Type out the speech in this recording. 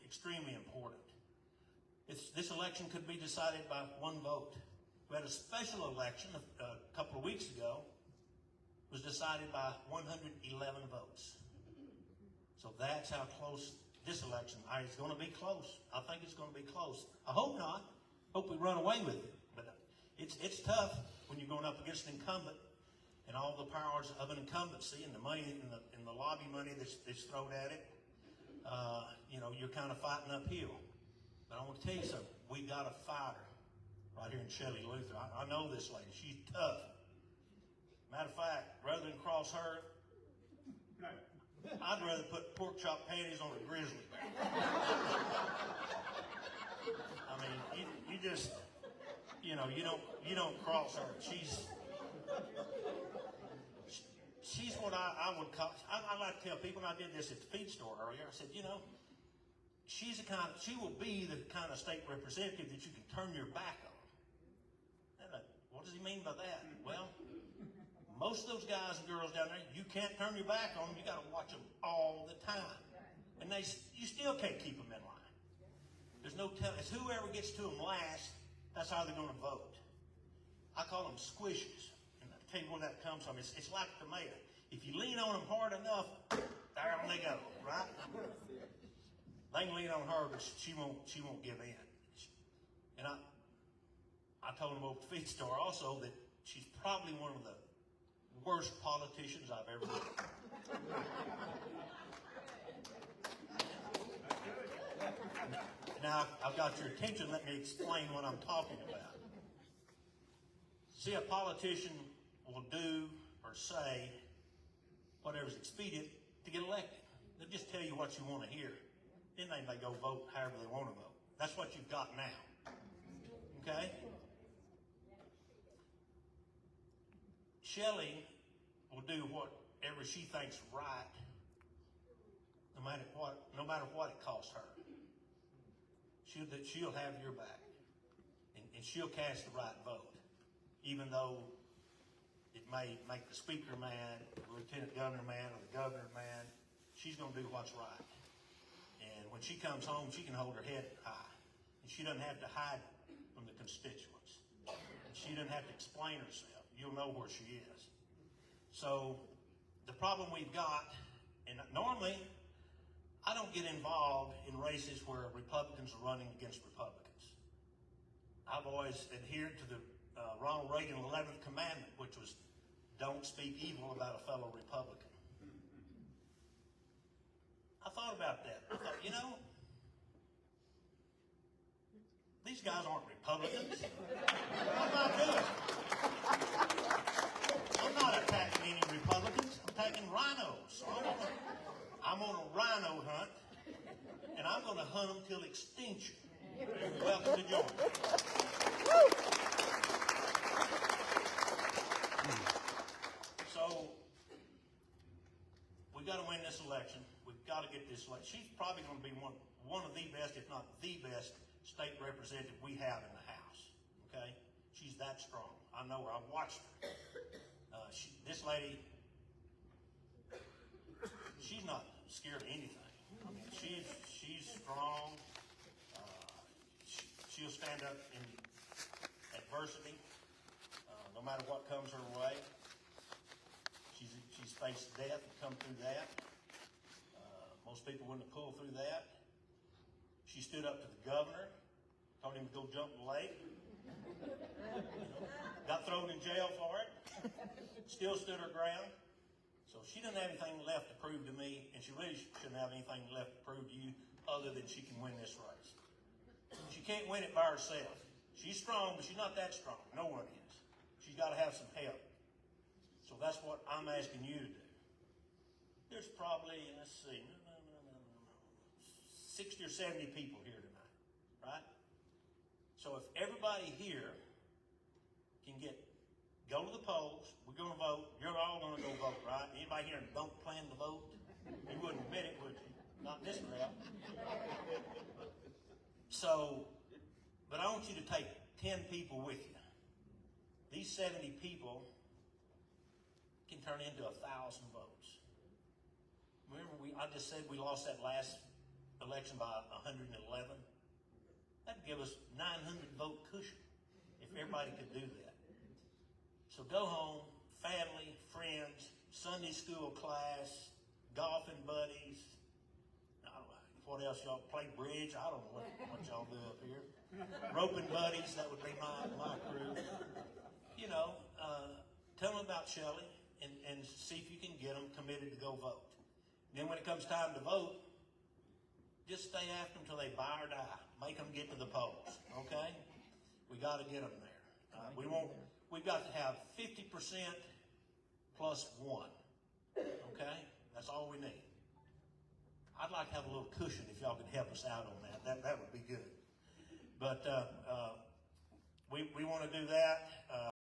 extremely important. This election could be decided by one vote. We had a special election a couple of weeks ago. It was decided by 111 votes. So that's how close this election is. It's going to be close. I think it's going to be close. I hope not. Hope we run away with it. But it's tough when you're going up against an incumbent and all the powers of an incumbency and the money and the lobby money that's thrown at it. You're kind of fighting uphill. But I want to tell you something. We got a fighter right here in Shelley Luther. I know this lady. She's tough. Matter of fact, rather than cross her, I'd rather put pork chop panties on a grizzly bear. I mean, you just, you don't cross her. She's what I would call. I like to tell people, and I did this at the feed store earlier. I said, she will be the kind of state representative that you can turn your back on. And what does he mean by that? Well, most of those guys and girls down there, you can't turn your back on them. You got to watch them all the time, and you still can't keep them in line. There's no telling. It's whoever gets to them last. That's how they're going to vote. I call them squishies, and I'll tell you where that comes from. It's like a tomato. If you lean on them hard enough, there they go, right? They can lean on her, but she won't give in. And I told them over at the feed store also that she's probably one of the worst politicians I've ever met. Now, I've got your attention. Let me explain what I'm talking about. See, a politician will do or say whatever's expedient to get elected. They'll just tell you what you want to hear. Then they may go vote however they want to vote. That's what you've got now. Okay? Shelley will do whatever she thinks right, no matter what it costs her. She'll have your back, and she'll cast the right vote, even though it may make the speaker mad, the lieutenant governor mad, or the governor mad. She's going to do what's right. And when she comes home, she can hold her head high. And she doesn't have to hide from the constituents. And she doesn't have to explain herself. You'll know where she is. So the problem we've got, and normally I don't get involved in races where Republicans are running against Republicans. I've always adhered to the Ronald Reagan 11th commandment, which was don't speak evil about a fellow Republican. I thought about that. I thought, these guys aren't Republicans. I'm not doing it. I'm not attacking any Republicans. I'm attacking rhinos. So I'm on a rhino hunt, and I'm going to hunt them till extinction. You're welcome to join me. So we've got to win this election. We've got to get this election. She's probably going to be one of the best, if not the best, state representative we have in the House. Okay? She's that strong. I know her. I've watched her. This lady, she's not scared of anything. I mean, she's strong. She'll stand up in adversity, no matter what comes her way. She's faced death and come through that. Most people wouldn't have pulled through that. She stood up to the governor, told him to go jump in the lake. Got thrown in jail for it. Still stood her ground. So she doesn't have anything left to prove to me, and she really shouldn't have anything left to prove to you other than she can win this race. She can't win it by herself. She's strong, but she's not that strong. No one is. She's got to have some help. So that's what I'm asking you to do. There's probably, 60 or 70 people here tonight, right? So if everybody here can go to the polls, we're going to vote, you're all going to go vote, right? Anybody here don't plan to vote? You wouldn't admit it, would you? Not in this crowd. So, but I want you to take 10 people with you. These 70 people can turn into 1,000 votes. Remember, I just said we lost that last election by 111. That'd give us 900 vote cushion if everybody could do that. So go home, family, friends, Sunday school class, golfing buddies. I don't know, what else y'all play bridge? I don't know what y'all do up here. Roping buddies, that would be my crew. You know, tell them about Shelley and see if you can get them committed to go vote. And then when it comes time to vote, just stay after them until they buy or die. Make them get to the polls, okay? We got to get them there. We've got to have 50% plus 1, okay? That's all we need. I'd like to have a little cushion if y'all could help us out on that. That would be good. But we want to do that.